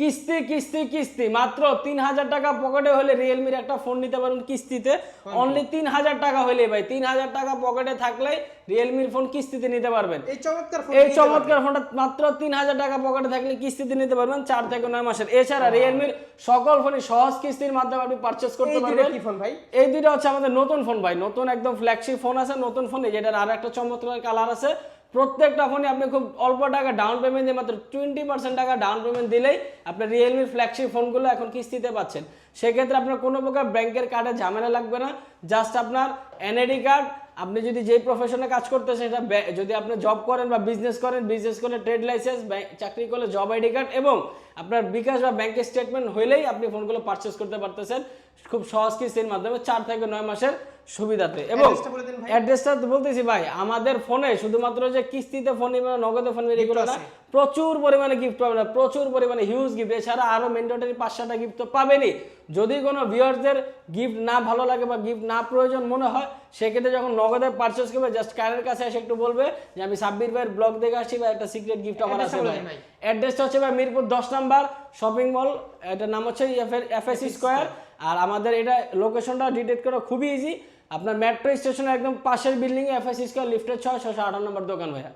কিস্তি কিস্তি কিস্তি মাত্র 3000 টাকা পকেটে হলে রিয়েলমির একটা ফোন নিতে পারবেন কিস্তিতে। অনলি 3000 টাকা হলে ভাই, 3000 টাকা পকেটে থাকলে রিয়েলমির ফোন কিস্তিতে নিতে পারবেন। এই চমৎকার ফোনটা মাত্র 3000 টাকা পকেটে থাকলে কিস্তিতে নিতে পারবেন 4 থেকে 9 মাসের। এছাড়া রিয়েলমির সকল ফোনই সহজ কিস্তির মাধ্যমে আপনি পারচেজ করতে পারবেন। কি ফোন ভাই? এই দুইটা হচ্ছে আমাদের নতুন ফোন ভাই, নতুন একদম ফ্ল্যাগশিপ ফোন আছে, নতুন ফোনে যেটার আর একটা চমৎকার কালার আছে। প্রত্যেকটা ফোনে আপনি খুব অল্প টাকা ডাউন পেমেন্ট দিয়ে, মাত্র 20% টাকা ডাউন পেমেন্ট দিলেই আপনি রিয়েলমির ফ্ল্যাগশিপ ফোনগুলো এখন কিস্তিতে পাচ্ছেন। সেক্ষেত্রে আপনার কোনো প্রকার ব্যাংকের কার্ডে ঝামেলা লাগবে না। জাস্ট আপনার এনআইডি কার্ড, আপনি যদি যেই প্রফেশনে কাজ করতেছেন সেটা, যদি আপনি জব করেন বা বিজনেস করেন, বিজনেস করলে ট্রেড লাইসেন্স, চাকরি করলে জব আইডি কার্ড এবং আপনার বিকাশ বা ব্যাংকের স্টেটমেন্ট হইলেই আপনি ফোনগুলো পারচেস করতে পারতেছেন খুব সহজ কিস্তির মাধ্যমে 4 থেকে 9 মাসের সুবিধাতে। এবং অ্যাড্রেসটা তো বলতেছি ভাই, আমাদের ফোনে শুধুমাত্র যে কিস্তিতে ফোন নিবেন, নগদে ফোন নিবেন এগুলো না, প্রচুর পরিমাণে গিফট পাবেন, প্রচুর পরিমাণে হিউজ গিফট। এছাড়া আরো ম্যান্ডেটরি 5-6টা গিফট তো পাবেনই। যদি কোনো ভিউয়ারদের গিফট না ভালো লাগে বা গিফট না প্রয়োজন মনে হয়, সেক্ষেত্রে যখন নগদে পারচেস করবে জাস্ট কারের কাছে এসে একটু বলবে যে আমি সাব্বির ভাইয়ের ব্লগ দেখে আসছি বা একটা সিক্রেট গিফট আমার আছে ভাই। অ্যাড্রেসটা হচ্ছে ভাই মিরপুর 10 নাম্বার শপিং মল, এটার নাম হচ্ছে এফএসসি স্কয়ার। আর আমাদের এটা লোকেশনটা ডিটেক্ট করা খুবই ইজি, আপনার মেট্রো স্টেশনের একদম পাশের বিল্ডিং এ এফএসসি স্কয়ার লিফটের 658 নম্বর দোকান ভাইয়া।